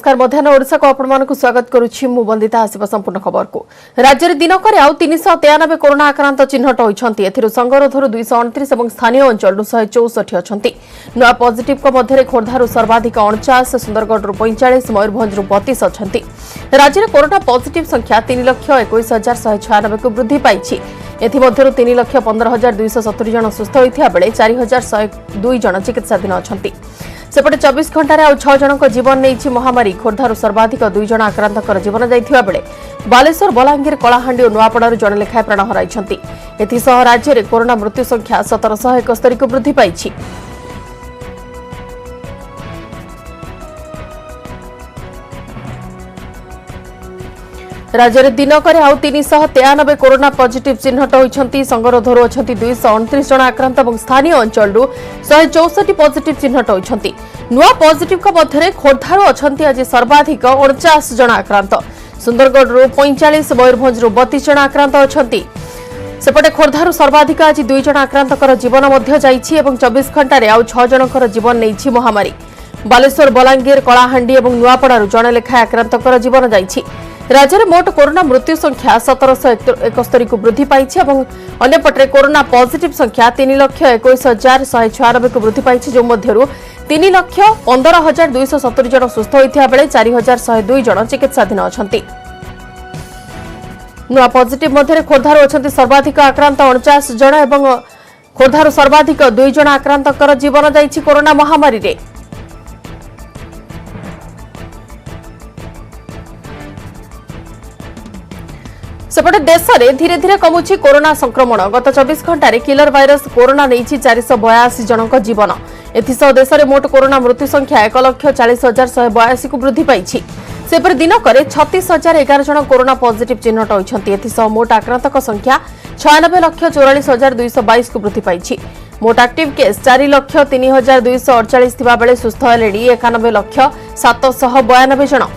नमस्कार मध्याह्न ओडिशा को आपण मानक स्वागत करुछि मु वंदिता आसिबा संपूर्ण खबर को राज्य रे दिनक रे आउ 393 कोरोना आक्रांत चिन्हट होइछन्ती एथिरु संगरोधरु 229 एवं स्थानीय अंचल 164 अछन्ती नुआ पॉजिटिव को मध्य रे खोरधारु सर्वाधिक 49 सुंदरगढ़ 45 मयूरभंज 32 अछन्ती राज्य रे कोरोना पॉजिटिव संख्या 3,21,196 को वृद्धि पाइछि एथि मध्यरु 3,15,270 जन सुस्थ होइथिया बेले 4,102 जन चिकित्साधीन अछन्ती सेपटे 24 घंटे आउ 6 जनक जीवन नहीं महामारी खोरधारु सर्वाधिक 2 जन आक्रांतक जीवन जाइथिबा बेले बालेश्वर बलांगीर कलाहांडी और नुआपड़ारू जन लेखाएं प्राण हराइछन्ती एथिसह राज्य में कोरोना मृत्यु संख्या 1771 को वृद्धि पाइछि। राज्य में दिनक आउ 393 कोरोना पॉजिटिव चिन्हट होइछन्ती संगरोधरु अछन्ती 229 जन आक्रांत और स्थानीय अंचल 164 पॉजिटिव चिन्हट होइछन्ती नुआ पॉजिटिव का मध्य खोरधारु अछन्ती आज सर्वाधिक 49 जन आक्रांत सुंदरगढ़ 45 मयूरभंज 32 जन आक्रांत अछन्ती सेपटे खोरधारु सर्वाधिक आज 2 जन आक्रांतकर जीवन मध्य जाइछि एवं 24 घंटे आउ 6 जनकर जीवन नहीं महामारी बालेश्वर बलांगीर कलाहांडी और नुआपड़ारू जन लेखाएं आक्रांतकर जीवन जाइछि राज्य में मोट कोरोना मृत्यु संख्या 1771 को वृद्धि पाइछि और अन्यपटे कोरोना पॉजिटिव संख्या 3,21,196 को वृद्धि पाइछि जो मध्यरु 3,15,270 जन सुस्थ होइथिया बेले 4,102 जन चिकित्साधीन अछन्ती नुआ पॉजिटिव मध्य खोरधारु अछन्ती सर्वाधिक आक्रांत 49 जन एवं खोरधारु सर्वाधिक 2 जन आक्रांतकर जीवन जाइछि कोरोना महामारी रे सेपटे देश में धीरे धीरे कमुछि कोरोना संक्रमण गत 24 घंटे किलर भाइरस कोरोना नहीं 482 जनक जीवन एथिसह देश में मोट कोरोना मृत्यु संख्या 1,40,182 को वृद्धि पाइछि सेपर दिनक 36,011 जन कोरोना पॉजिटिव चिन्हट होइछन्ती एथिसह मोट आक्रांतक संख्या 96,44,222 को वृद्धि पाइछि मोट एक्टिव केस 4,03,248 थिबा बेले सुस्थ हेलेडी 91,792 जन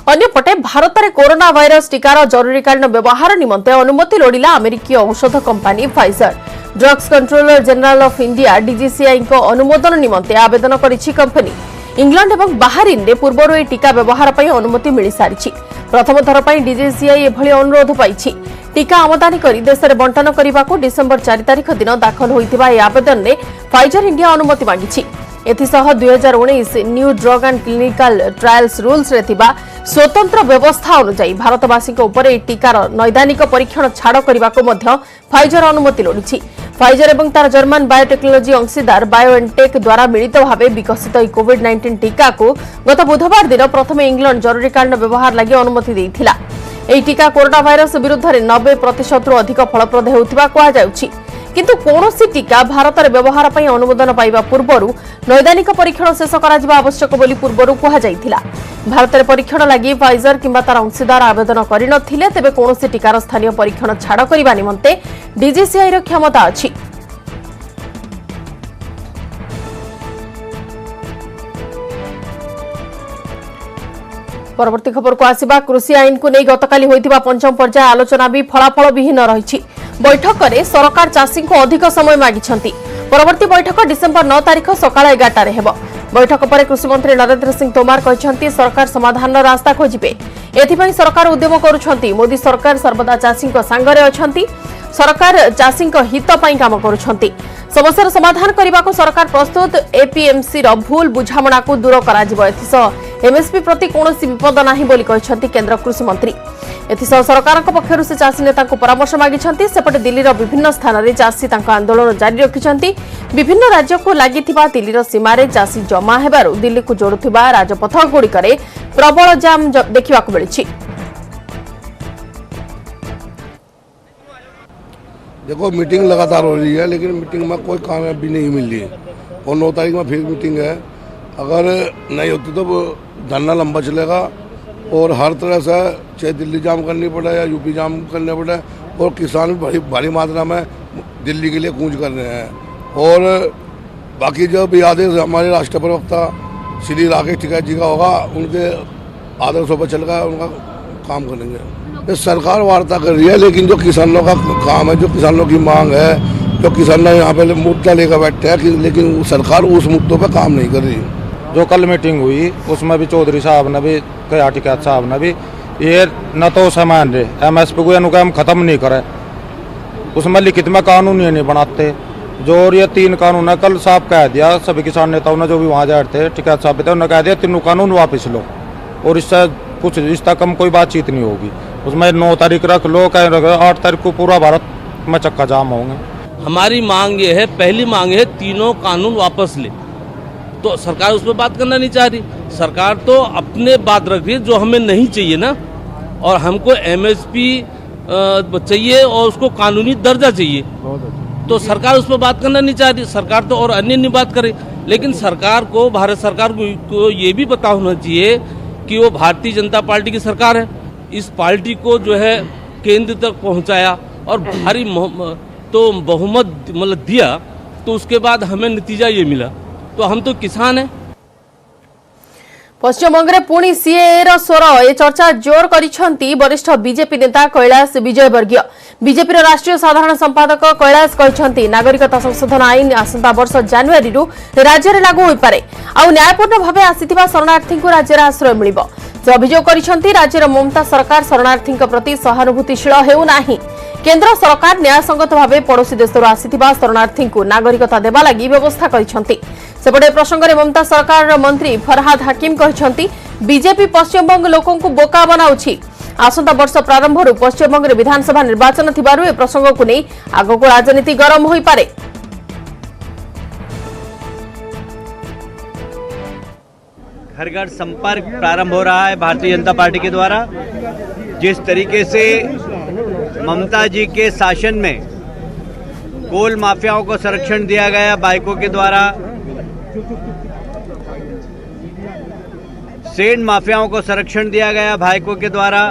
अन्यपटे भारत में कोरोना वायरस टीकार जरूरीकालीन व्यवहार निमंते अनुमति लोड़िला अमेरिकी औषध company Pfizer drugs controller general of India DGCI को अनुमोदन निमंते आवेदन करिछि कंपनी इंग्लैंड और बाहरीन रे पूर्वरु ए टीका व्यवहार पई अनुमति मिली सारिछि प्रथम थर पई डीजीसीआई एभली अनुरोध पाइछि टीका आमदानी करी देश में बंटन करने को डिसेंबर 4 तारिख दिन दाखल होइतिबा ए आवेदन में फाइजर इंडिया अनुमति मांगिछि एथिसह 2019 new drug and clinical trials rules रे थिबा स्वतंत्र व्यवस्था अनुसार भारतवासी ऊपर टीकार नैदानिक परीक्षण छाड़ करने को फाइजर अनुमति लोड़ी फाइजर और तार जर्मन बायोटेक्नोलॉजी अंशीदार बायोएनटेक द्वारा मिलित भाव विकसित कोविड-19 टीका को गत बुधवार दिन प्रथम इंग्लैंड जरूरीकालीन व्यवहार लगी अनुमति देइथिला एही टीका कोरोना भाइरस विरुद्ध 90% अधिक फलप्रद होउथिबा कहा जाउछि किंतु कौनसी टीका भारत में व्यवहार पर अनुमोदन पाइबा पूर्वरु नैदानिक परीक्षण शेष करा आवश्यक बोली पूर्वरु कहा जाइथिला भारत में परीक्षण लगी फाइजर किंबा तार अंशीदार आवेदन करिनथिले तेबे कौनसी टीकार स्थानीय परीक्षण छाड़ करबा निमंते डीजीसीआई रो क्षमता अछि परवर्ती खबर को आसिबा कृषि आईन को नहीं गतकाली होइतिबा पंचम पर्याय आलोचना भी फलाफल विहीन रही बैठक में सरकार चाषी को अधिक समय मागिछन्ती परवर्ती बैठक डिसेंबर 9 तारिख सकाळ 11 हेब बैठक पर कृषि मंत्री नरेंद्र सिंह तोमार कहते सरकार समाधान रास्ता खोजिबे एथिपई सरकार उद्यम करुछन्ती मोदी सरकार सर्वदा चाषी सांगरे अछन्ती सरकार चाषी हित पई काम करुछन्ती समस्या समाधान करने को सरकार प्रस्तुत एपीएमसी रो भूल बुझामणा को दूर कराजिबो एथिसह एमएसपी प्रति कोनोसी विपद नाही बोली कहछन्ती केंद्र कृषि मंत्री एथिसह सरकार पक्षर से चाषी नेता परामर्श मागिछन्ती सेपटे दिल्लीर विभिन्न स्थान में चाषी आंदोलन जारी रखिछन्ती विभिन्न राज्य को लागिथिबा दिल्लीर सीमारे चाषी जमा हेबारु दिल्ली को जोड़ुथिबा राजपथ गुड़िकरे प्रबल जाम देखिबा को मिलिछि। देखो मीटिंग लगातार हो रही है लेकिन मीटिंग में कोई कामयाबी नहीं मिल रही है और 9 तारीख में फिर मीटिंग है अगर नहीं होती तो धरना लंबा चलेगा और हर तरह से चाहे दिल्ली जाम करनी पड़े या यूपी जाम करने पड़े और किसान भी भारी मात्रा में दिल्ली के लिए कूच कर रहे हैं और बाकी जो भी आदेश हमारे राष्ट्रीय प्रवक्ता श्री राकेश टिकैत जी का होगा उनके आदर्शों पर चलकर उनका काम करेंगे। सरकार वार्ता कर रही है लेकिन जो किसानों का काम है जो किसानों की मांग है जो किसान यहाँ पे मुद्दा लेकर बैठे हैं, लेकिन वो सरकार उस मुद्दों पे काम नहीं कर रही। जो कल मीटिंग हुई उसमें भी चौधरी साहब ने भी कहा, टिकैत साहब ने भी, ये न तो सामान रहे MSP को यानी हम खत्म नहीं करें, उसमें लिखित में कानून ये नहीं बनाते। जो और ये 3 कानून है, कल साहब कह दिया सभी किसान नेताओं ने जो भी वहाँ जा रहे थे, टिकैत साहब थे, उन्होंने कह दिया 3 कानून वापस लो और इससे कुछ इस तक हम कोई बातचीत नहीं होगी। उसमें 9 तारीख रख लो, कहीं रख लो, 8 तारीख को पूरा भारत में चक्का जाम होंगे। हमारी मांग ये है, पहली मांग है 3 कानून वापस ले। तो सरकार उस पर बात करना नहीं चाह रही। सरकार तो अपने बात रख रही है जो हमें नहीं चाहिए ना, और हमको MSP चाहिए और उसको कानूनी दर्जा चाहिए। तो सरकार उस पर बात करना नहीं चाह रही। सरकार तो और अन्य नहीं बात करे, लेकिन सरकार को, भारत सरकार को ये भी पता होना चाहिए कि वो भारतीय जनता पार्टी की सरकार है। इस पार्टी को जो है केंद्र तक पहुंचाया और भारी तो बहुमत मतलब दिया, तो उसके बाद हमें नतीजा ये मिला। तो हम तो किसान हैं। पश्चिमबंग में पुणी सीएए रो स्वर ए चर्चा जोर करिसेंती वरिष्ठ बीजेपी नेता कैलाश विजयवर्गीय। बीजेपी राष्ट्रीय साधारण संपादक कैलाश कहते नागरिकता संशोधन आईन आसंता वर्ष जानुआरी राज्य में लागू हो पारे आ न्यायपूर्ण भाव आसीथिबा शरणार्थी को राज्य आश्रय मिलिबो। से अभियोग करिसेंती राज्यर ममता सरकार शरणार्थी प्रति सहानुभूतिशील हेउनाही। केंद्र सरकार न्यायसंगत भाव पड़ोशी देशर आसीथिबा शरणार्थी को नागरिकता देवा लगी व्यवस्था करिसेंती। सेपटे प्रसंग में ममता सरकार मंत्री फरहाद हाकिम कहते बीजेपी पश्चिमबंग लोकों को बोका बनाउछि। आसंता वर्ष प्रारंभ पश्चिमबंग में विधानसभा निर्वाचन थिबारु ए प्रसंग को नहीं आगक राजनीति गरम होई पारे। घर घर संपर्क प्रारंभ हो रहा है भारतीय जनता पार्टी के द्वारा। जिस तरीके से ममता जी के शासन में कोल माफियाओं को संरक्षण दिया गया बाइकों के द्वारा, सेंड माफियाओं को संरक्षण दिया गया भाइकों के द्वारा,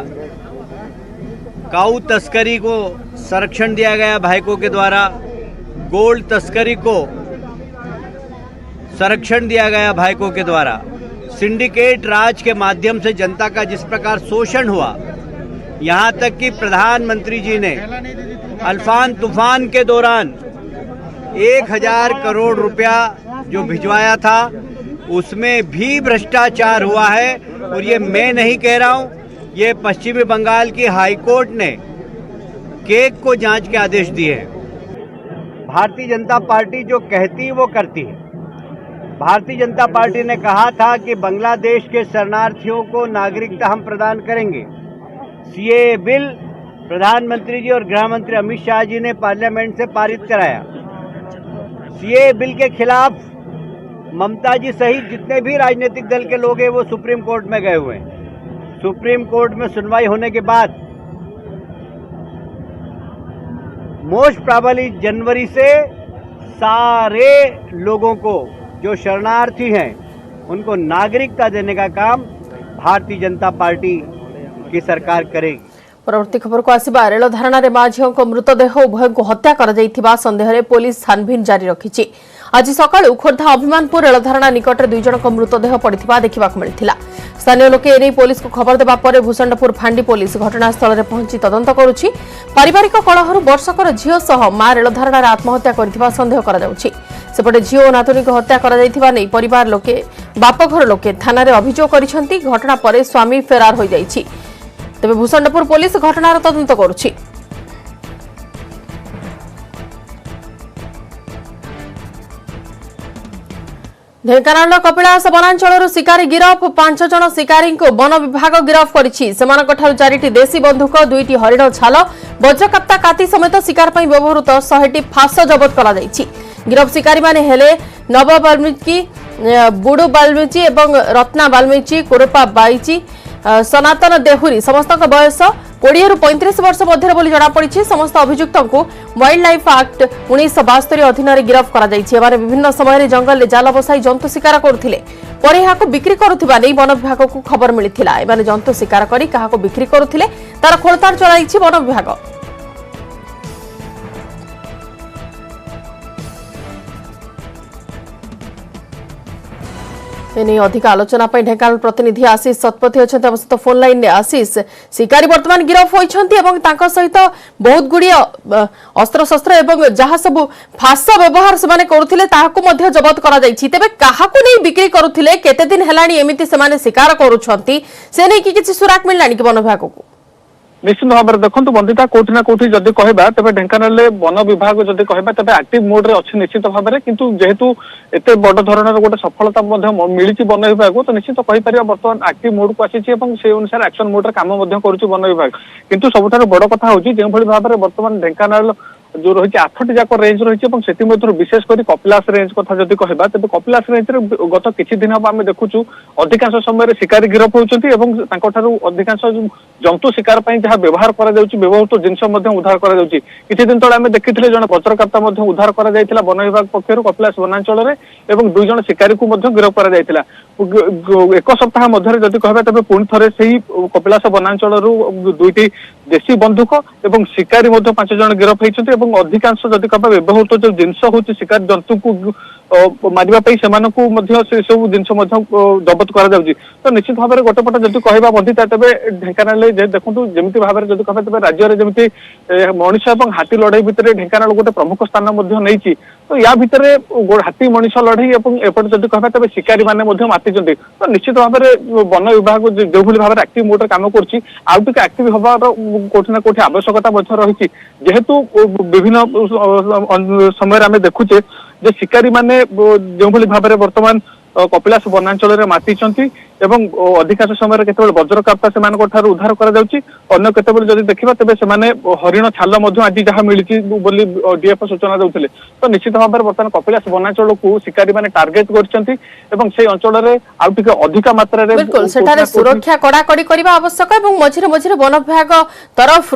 काऊ तस्करी को संरक्षण दिया गया भाइकों के द्वारा, गोल्ड तस्करी को संरक्षण दिया गया भाइकों के द्वारा, सिंडिकेट राज के माध्यम से जनता का जिस प्रकार शोषण हुआ, यहाँ तक कि प्रधानमंत्री जी ने अल्फान तूफान के दौरान 1000 करोड़ रुपया जो भिजवाया था उसमें भी भ्रष्टाचार हुआ है। और ये मैं नहीं कह रहा हूँ, ये पश्चिमी बंगाल की हाईकोर्ट ने केक को जांच के आदेश दिए हैं। भारतीय जनता पार्टी जो कहती वो करती है। भारतीय जनता पार्टी ने कहा था कि बांग्लादेश के शरणार्थियों को नागरिकता हम प्रदान करेंगे। सीएए बिल प्रधानमंत्री जी और गृह मंत्री अमित शाह जी ने पार्लियामेंट से पारित कराया। सीएए बिल के खिलाफ ममता जी सहित जितने भी राजनीतिक दल के लोग हैं वो सुप्रीम कोर्ट में गए हुए हैं। सुप्रीम कोर्ट में सुनवाई होने के बाद मोस्ट प्रोबेबली जनवरी से सारे लोगों को जो शरणार्थी हैं उनको नागरिकता देने का काम भारतीय जनता पार्टी की सरकार करेगी। परवर्ती खबर को आसिबा रेल धारणा रे मां झियों को मृतदेह उभय को हत्या कर जाइथिबा संदेह रे पुलिस छानबीन जारी रखिछि। आज सकाळु खोर्धा अभिमानपुर रेल धारणा निकट 2 जन को मृतदेह पड़िथिबा देखिबा को मिलिथिला। स्थानीय लोके एने पुलिस को खबर देबा परे भूषणपुर फांडी पुलिस घटनास्थल रे पहुंची तदंत करुछि। पारिवारिक कलहरु वर्षकर झियो सह मां रेल धारणा रे आत्महत्या करथिबा संदेह करा जाउछि। सेपटे झियो और नातुनी को हत्या करा जाइथिबा नै परिवार लोके बापघर लोके थाना रे अभियोग करिसेंती। घटना परे स्वामी फेरार होई जाइछि। तेबे भूषणपुर पुलिस घटनार तदंत करुछि। ढेंकानाल कपिलास वनांचल शिकारी गिरफ 5 जन शिकारी को वन विभाग गिरफ करिछि। सेमानक ठारु 4टी देशी बंधुक 2टी हरिण छाल वज्रकाप्ता काती समेत शिकार पई व्यवहृत 100टी फास जबत करा जाइछि। गिरफ शिकारी माने हेले नव बाल्मीकि, बुडु बाल्मीकि एवं रत्ना बाल्मीकि, कोरपा बाईची, सनातन देहुरी समस्त बयस 20 ରୁ 35 वर्ष मध्य बोली जनापड़ी। समस्त अभियुक्तों को वाइल्ड लाइफ एक्ट 1972 अधीन गिरफ करा जाइछि। एमाने विभिन्न समय जंगल में जाल बसाई जंतु शिकार करथिले। परे याको बिक्री करुथिबा नै वन विभाग को खबर मिलिथिला। एमाने जंतु शिकार करी काहाको बिक्री करुथिले तार खोलताड़ चलाइछि वन विभाग। एने अधिक आलोचना ढेंकानाल प्रतिनिधि आशीष शतपथी अच्छा सहित फोन लाइन ने आशीष शिकारी बर्तमान गिरफ होती सहित बहुत गुड़ी अस्त्र शस्त्र एवं जहाँ सब फास व्यवहार से करुले जबत कर तेरे क्या बिक्री करुले केते दिन है एमती से शिकार कर सुराक मिलला कि वन विभाग को निश्चित भाव में देखो बंदिता कोठी ना कोठी जदि कहबा तबे ढेंकानाल वन विभाग जदि कहबा तबे एक्टिव मोड रे अछि निश्चित भाव में किंतु जेहेतु एते बड़ धरणर गोटे सफलता मिली वन विभाग तो निश्चित कहि परिया वर्तमान एक्टिव मोड को आसी एवं से अनुसार एक्शन मोड रे काम करुछि वन विभाग किंतु सबठार बड़ कथा होछि जे भली भाव में वर्तमान ढेंकानाल जो रही 8टी जाक रेंज रही विशेषकर कपिलास रेंज कथा जदि कहबा तबे कपिलास रेंज रे गत किछि दिन हम देखुछु अधिकांश समय शिकारी गिरफ होउछंती एवं तांकोठारु अधिकांश जंतु शिकार पई जहाँ व्यवहार करा जाउछि व्यवहृत जिनस उद्धार करा जाउछि किछि दिन तळे आमे देखिथिले जण पत्रकर्ता उद्धार करा जायतिला वन विभाग पक्षरु कपिलास वनांचल रे एवं 2 जण शिकारी को गिरफ करा जायतिला एक सप्ताह मध्य जदि कहबा तबे पुणी थरे सेही कपिलास वनांचल रु 2टी देशी बंदूक एवं शिकारी 5 जण गिरफ होइछंती एवं अधिकांश जदि कहबा व्यवहृत जो जिनस होछि शिकार जंतु को मारिबा पई सेमानकु मध्य से सब जिनस जबत करा जाउछि तो निश्चित भाव में गोटे पट जदि कहबा बंधिता तबे ढेंकानाल देखु जमिति भाव में जदि कहबा तबे राज्य रे जमिति मनुष्य एवं हाथी लड़ाई भितर ढेंकानाल गोटे प्रमुख स्थान मध्य नैछि तो या भितर हाथी मनुष्य लड़ाई एवं एपट जदि कहबा तबे शिकारी माने मध्य मातिचंती तो निश्चित भाव में वन विभाग जो भली भाव में एक्टिव मोड रे काम करछि आउ टिके एक्टिव होबार कोठी ना कोठी आवश्यकता मध्य रहिछि जेहेतु विभिन्न समय आमे देखुचे जे शिकारी माने जो भली भाव में वर्तमान कपिलास वनांचल रे मातिचंती एवं अधिकांश समय केतबेल वज्रकाप्ता सेमानक ठारू उद्धार करा जाउची अन्य केतबेल जदि देखिबा तबे सेमाने हरिण छाल मध्य आज जहाँ मिली बोली डीएफ सूचना देउथिले तो निश्चित भाव में वर्तमान कपिलास वनांचल को शिकारी माने टार्गेट करचंती एवं से अंचल रे आउ टिके अधिक मात्रा रे बिल्कुल सेठारे सुरक्षा कड़ाकड़ी करबा आवश्यक एवं मझिरे मझिरे वन विभाग तरफ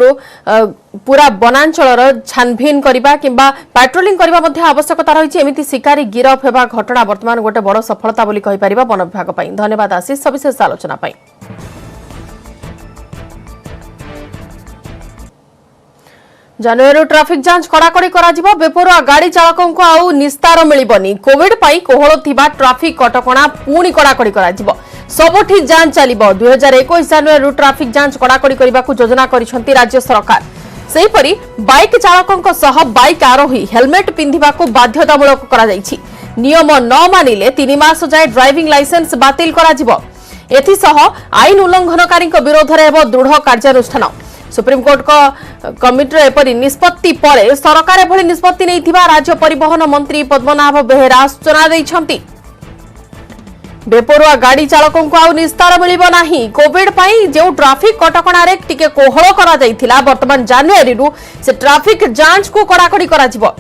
पूरा वनांचल छानभिन करबा किंबा पेट्रोलिंग करबा मध्ये आवश्यकता रही एमिति शिकारी गिरफ हेबा घटना वर्तमान गोटे बड़ सफलता बोली कहि परिबा वन विभाग पई धन्यवाद आशीष सविशेष आलोचना पई जानुआरी ट्रैफिक जांच कड़ाकड़ी करा जिवो बेपरुआ गाड़ी चालकों को आउ निस्तार मिलिबनी कोविड पई कोहळ थिबा ट्रैफिक कटकणा पूणी कड़ाकड़ी करा जिवो सबठी जांच चलिबो 2021 जानुआरी ट्रैफिक जांच कड़ाकड़ी करबा को योजना करिसंती राज्य सरकार सेहीपरि बाइक चालकों सह बाइक आरोही हेलमेट पिंधिबा को बाध्यतामूलक करा जायछि नियम न मानिले 3 मास जाय ड्राइविंग लाइसेंस बातिल करा जिवो एथिसह आईन उल्लंघनकारी विरोध रे हेबो दृढ़ कार्यानुष्ठान सुप्रीम कोर्ट को कमिटी एपरी निष्पत्ति परे सरकार एभली निष्पत्ति नैथिबा राज्य परिवहन मंत्री पद्मनाभ बेहेरा सूचना दैछंती बेपरुआ गाड़ी चालकों को आउ निस्तार मिलिबो नाही कोविड पई जो ट्रैफिक कटकणा रे टिके कोहळ करा जायथिला वर्तमान जानुआरी रु से ट्रैफिक जांच को कड़ाकड़ी करा जिवो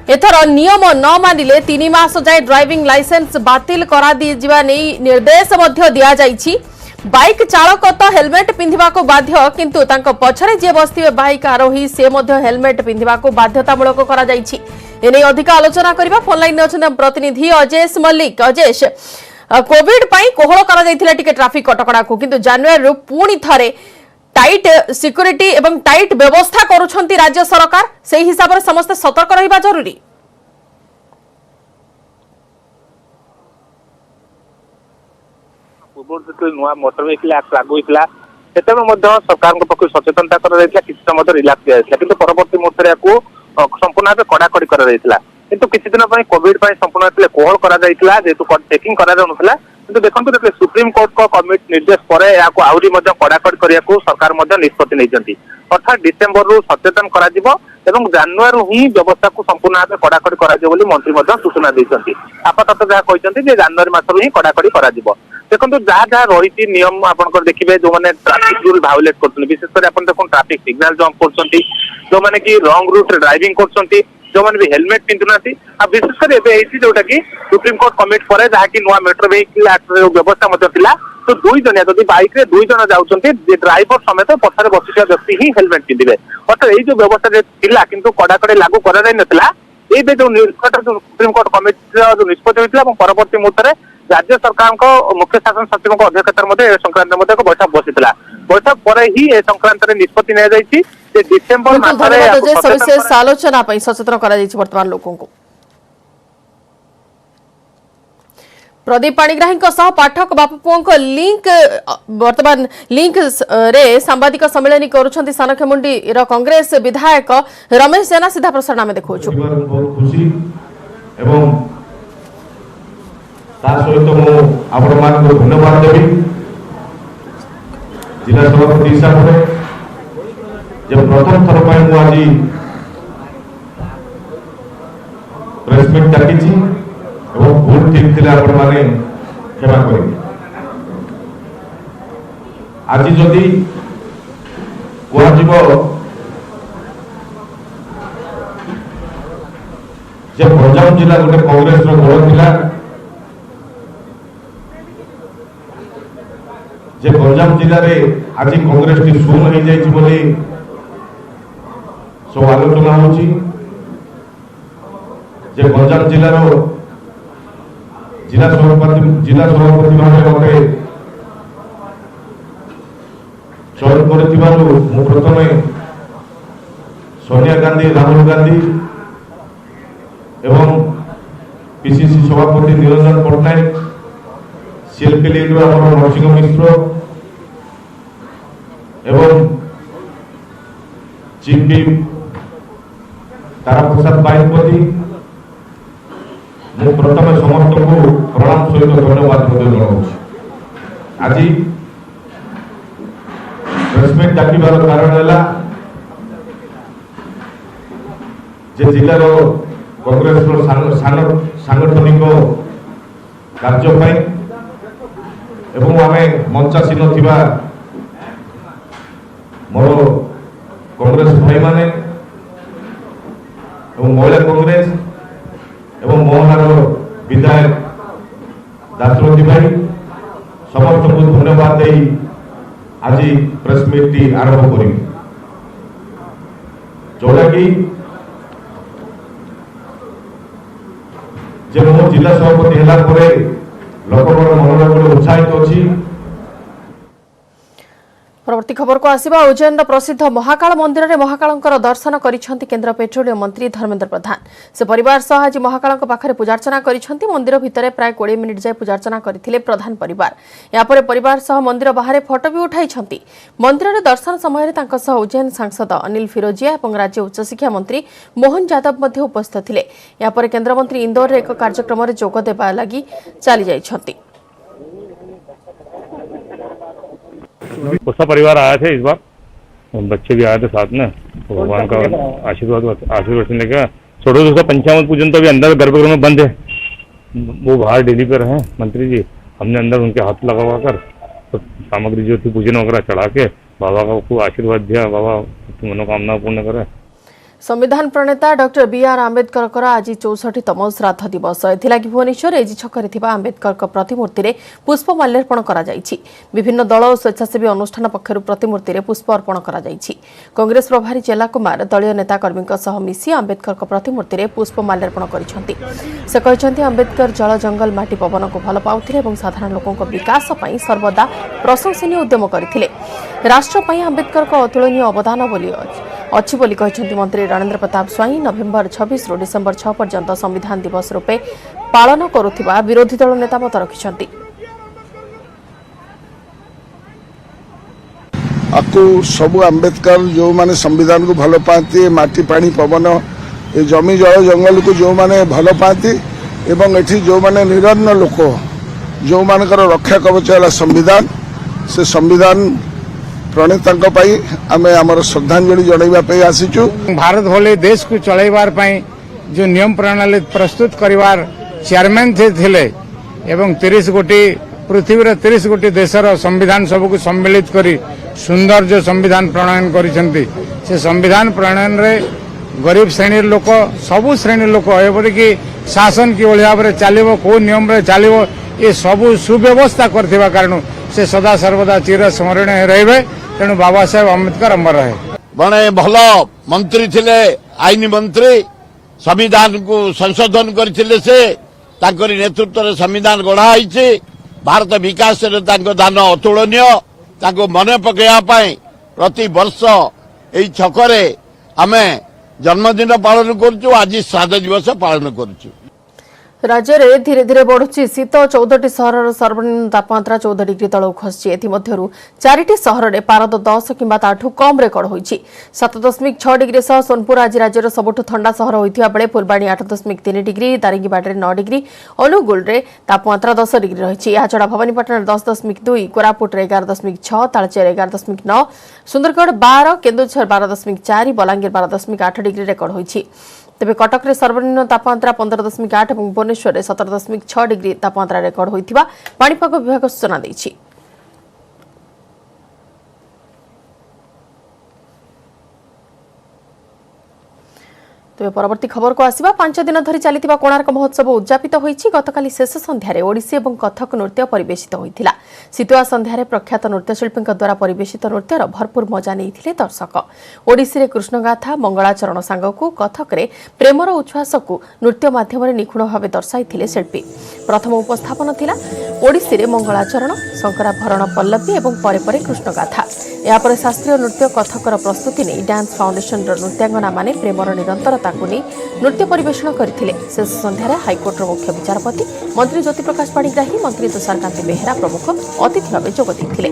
एथर नियम न मानिले 3 मास जाय ड्राइविंग लाइसेंस बातिल करा दिजिबा नै निर्देश मध्ये दिया जायछि बाइक चालक तो हेलमेट पिंधिबा को बाध्य किंतु तांको पछरे जे बस्तिबे बाइक आरोही से मध्ये हेलमेट पिंधिबा को बाध्यतामूलक करा जायछि एने अधिक आलोचना करबा फोन लाइन ने अछन प्रतिनिधि अजेश मल्लिक अजेश कोविड पई कोहळ करा जायथिला टिके ट्रैफिक कटकड़ा को किंतु जानुआरी रु पूणी थरे टाइट सिक्योरिटी एवं टाइट व्यवस्था करूछंती राज्य सरकार सेही हिसाब रे समस्त सतर्क रहिबा जरूरी पूर्व नुआ मोटर व्हीकल एक्ट लागू होता से सरकार पक्ष सचेतनता कर रिलैक्स दिया कि परवर्त मुहूर्त में संपूर्ण भाव कड़ाकड़ी कर किसी दिन कोविड संपूर्ण कोहल जेहेतु चेकिंग करा देखते सुप्रीम कोर्ट को कमिटी निर्देश पर आहरी कड़ाकड़ी करने को सरकार निष्पत्ति नहीं अर्थात डिसेम्बर रु सचेतन कर जानुआरी ही व्यवस्था को संपूर्ण भाव कड़ाकड़ी कर मंत्री सूचना देते आपातत जहाँ कहते जानुआरी मासरू ही कड़ाकड़ी कर देखो जहाँ जहाँ रही नियम आप देखिए जो मैंने ट्रैफिक रूल भायोलेट कर विशेषकर आप देखो ट्रैफिक सिग्नल जंप कर जो मैंने कि रंग रूट ड्राइविंग कर जो मैंने भी हेलमेट पिंधुना विशेषकर जोटा कि सुप्रीम कोर्ट कमिटी पर जहाँकि नुआ मोटर व्हीकल एक्ट व्यवस्था तो 2 जनिया जब बाइक रे 2 जन जाउछन्ते ड्राइवर समेत पछारे बसिया व्यक्ति ही हेलमेट पिंधिबे अर्थात यही जो व्यवस्था थिला किंतु कड़ाकड़ी लागू करा जाय नथिला ए जो सुप्रीम कोर्ट कमिटी जो निष्पत्ति होइतिला परवर्ती मुहूर्त में राज्य सरकार को मुख्य शासन सचिव अध्यक्षतार संक्रांत एक बैठक बसीला बैठक पर ही ए संक्रांत निष्पत्ति निया जायछि जे डिसेंबर मासरे सविशेष आलोचना पई सचेतन करा जायछि वर्तमान लोकन को प्रदीप पाणिग्राही पाठक बापू लिंक वर्तमान लिंक रे सांबादिक सम्मेलन करुछंती सानखेमुंडी कांग्रेस विधायक रमेश जेना सीधा प्रसारण आम देखु बहुत खुशी एवं सहित मुझे धन्यवाद देवी जिला सभापति हिसाब से जब प्रथम थर पर आज प्रेसमिट डाकी भूल ठीक थे आपण मैंने क्षमा करेंगे। आज जदि जब गंजाम जिला गोटे कांग्रेस दल थिला जे गंजाम जिले में आज कांग्रेस टी शून्य हो जाए बोली सब आलोचना होची जे गंजाम जिलार जिला सभापति भाव मते चयन कर प्रथम सोनिया गांधी राहुल गांधी एवं पीसीसी सभापति निरंजन पट्टनायक सीएलपी लीडर नरसिंह मिश्र एवं चीफ व्हिप तारा प्रसाद बाहिपति मुझे प्रथम समस्त को प्रणाम सहित धन्यवाद जनाऊँ। आज प्रेसमिट डाकिबार कारण है जिलार कांग्रेस सांगठनिक कार्य एवं आम मंचासीन थिबा मोर कांग्रेस भाई माने एवं महिला कांग्रेस एवं मोहनार विधायक दासरथी भाई समस्त को धन्यवाद दे आज प्रेसमिट टी आरंभ करी जोटा कि जब मो जिला सभापति है लोक मनोरंजन उत्साहित अच्छी। परवर्ती खबर को आसिबा उज्जैन प्रसिद्ध महाकाल मंदिर में महाकाल दर्शन करिसेंती केंद्र पेट्रोलियम मंत्री धर्मेंद्र प्रधान। से परिवार सह आज महाकाल पाखरे पूजार्चना करिसेंती। मंदिर भितर प्राय 20 मिनिट जाए पूजार्चना करथिले प्रधान परिवार। यापर परिवार सह मंदिर बाहर फोटो भी उठाइछंती। मंदिर में दर्शन समय तांका सह उज्जैन सांसद अनिल फिरोजिया और राज्य उच्च शिक्षा मंत्री मोहन यादव मध्य उपस्थित थिले। यापर केंद्र मंत्री इंदौर एक कार्यक्रम में जोग देबा लागि चली जाइछंती। उसका परिवार आया थे इस बार, बच्चे भी आए थे साथ में। भगवान का आशीर्वाद लेने का छोड़ो। उसका पंचामृत पूजन तो अभी अंदर गर्भगृह में बंद है, वो बाहर डेली पर हैं मंत्री जी। हमने अंदर उनके हाथ लगवा कर तो सामग्री जो थी पूजन वगैरह चढ़ा के बाबा का खूब आशीर्वाद दिया। बाबा मनोकामना पूर्ण करे। संविधान प्रणेता डॉक्टर बीआर आंबेडकर आज 64तम श्राद्ध दिवस एथिलागि भुवनेश्वर एजी छकरे थिबा आंबेडकर प्रतिमूर्ति रे पुष्प माल्यार्पण करा जायछि। विभिन्न दल और स्वेच्छासेवी अनुष्ठान पक्षरु प्रतिमूर्ति रे पुष्प अर्पण करा जायछि। कांग्रेस प्रभारी चेला कुमार दलीय नेता कर्मी सह मिसी आंबेडकर प्रतिमूर्ति रे पुष्प माल्यार्पण करिसेंती। से कहिसेंती आंबेडकर जल जंगल माटी पवन को भल पाउथिले एवं साधारण लोकों विकास पई सर्वदा प्रशंसनीय उद्यम करथिले। राष्ट्र पई आंबेडकर को अतुलनीय अवदान बोली अच्छी बोली कहते मंत्री रणेंद्र प्रताप स्वाई। नवेम्बर 26 रु डिसेम्बर 6 पर्यंत संविधान दिवस रूपे पालन करुथिबा विरोधी दल नेता मत रखिछंती। आपको सब आंबेडकर जो माने संविधान को भल पाती, माटी पानी पवन ए जमी जल जंगल को जो माने भल पाती एवं एठी जो माने निरन्न लोक जो मानकर रक्षा कवच है संविधान, से संविधान प्रणेता आम आमर श्रद्धांजलि जनवाई आसीचु। भारत भले देश को चलैबार जो नियम प्रणाली प्रस्तुत करिवार चेयरमैन थे एवं 30 कोटी पृथ्वी 30 कोटी देशर संविधान सबको सम्मिलित करी सुंदर जो संविधान प्रणयन करिसेंती। से संविधान प्रणयन रे गरीब श्रेणी लोक सबु श्रेणी लोक एपरिक शासन कि भाव में चलो कौ नियम रे चलो ये सबू सुव्यवस्था करथिबा कारण से सदा सर्वदा चिर स्मरणीय रहिबे। तेणु बाबा साहेब अम्बेडकर अमर रहे। बड़े भल मंत्री थिले, आईन मंत्री, संविधान को संशोधन करथिले। से तांकरी नेतृत्व रे संविधान गढ़ाई भारत विकास रे तांको दान अतुलनीय। तांको मन पकेया पाई प्रति वर्ष एई छकरे आमे जन्मदिन पालन करछु, आज श्राद्ध दिवस पालन करछु। राज्य में धीरे धीरे बढ़ुची शीत 14टी सहर सर्वनिम्न तापमात्रा 14 डिग्री तलू खसी एमध्यु 4टी सहर में पारद 10 कि ताठू कम रेकर्ड होती 7.6 डिग्री सह सोनपुर आज राज्यर सबुठ ठंडा सहर होता बेले फुलबाणी 8.3 डिग्री दारिंगीबाड़ी 9 डिग्री अनुगुल में तापमात्रा 10 डिग्री रही छाड़ा भवानीपाटना 10.2 कोरापुट 11.6 तालचेर 11.9 सुंदरगढ़ 12 केन्दुझर 12.4 बलांगीर 12.8 डिग्री रेकर्ड होती तेज कटक में सर्वनिम्न तापमात्रा 15.8 और भुवनेश्वर में 17.6 डिग्री तापमात्रा रेकर्ड होता पाणीपाग विभाग सूचना देछि। तेज परवर्ती खबर को आसिबा 5 दिन धरी चलिथिबा कोणार्क महोत्सव उद्यापित होईछि गतकाली शेष संध्यारे ओडिसी एवं कथक नृत्य परिवेशित होइथिला शीतुआ संध्यारे प्रख्यात नृत्यशिल्पीଙ୍କ द्वारा परिवेशित नृत्यर भरपूर मजा नैथिले दर्शक ओडिसी रे कृष्णगाथा मंगलाचरण सांगकू कथक रे प्रेमर उच्छ्वास को नृत्य माध्यम रे निखुण भावे दर्शाइथिले शिल्पी प्रथम उपस्थापन थिला ओडिसी रे मंगलाचरण शंकराभरण पल्लवी एवं परे परे कृष्णगाथा यापर शास्त्रीय नृत्य कथकर प्रस्तुति नहीं डांस फाउंडेशन नृत्यांगना माने प्रेमर निरंतरता को नहीं नृत्य परिवेषण करथिले शेष संध्यारे हाईकोर्टर मुख्य विचारपति मंत्री ज्योति प्रकाश पाणिग्राही मंत्री तुषारकांति बेहेरा प्रमुख अतिथि भाव जोग देथिले।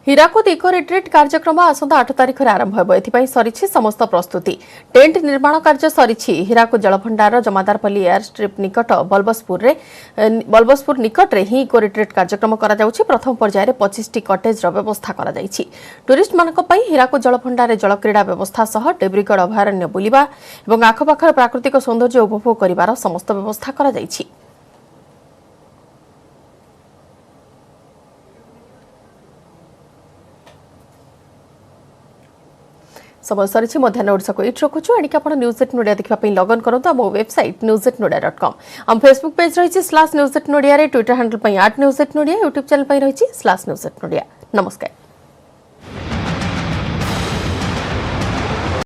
हीराकुद इको रिट्रीट कार्यक्रम आसंता 8 तारिख में आरंभ हो सरी समस्त प्रस्तुति टेंट निर्माण कार्य सरी हीराकुद जलभंडार जमादारपल्ली एयर स्ट्रिप निकट बल्बसपुर निकट में ही इको रिट्रीट कार्यक्रम प्रथम पर्यायर 25टी कटेज व्यवस्था टूरिस्ट मानक हीराकुद जलभंडार जलक्रीड़ा व्यवस्था सह डेब्रीगढ़ अभयारण्य बुलिबा और आखपाखर प्राकृतिक सौंदर्य उपभोग करिवार समस्त व्यवस्था करा जायछि। समय सरी मध्याह्न ओडिशा को इट रखुचु एणिक आप न्यूज8 मीडिया देखा लगन करूँ आम वेबसाइट newsatmedia.com आम फेसबुक पेज रही /newsatmedia Twitter handle @newsatmedia YouTube channel रही /newsatmedia। नमस्कार।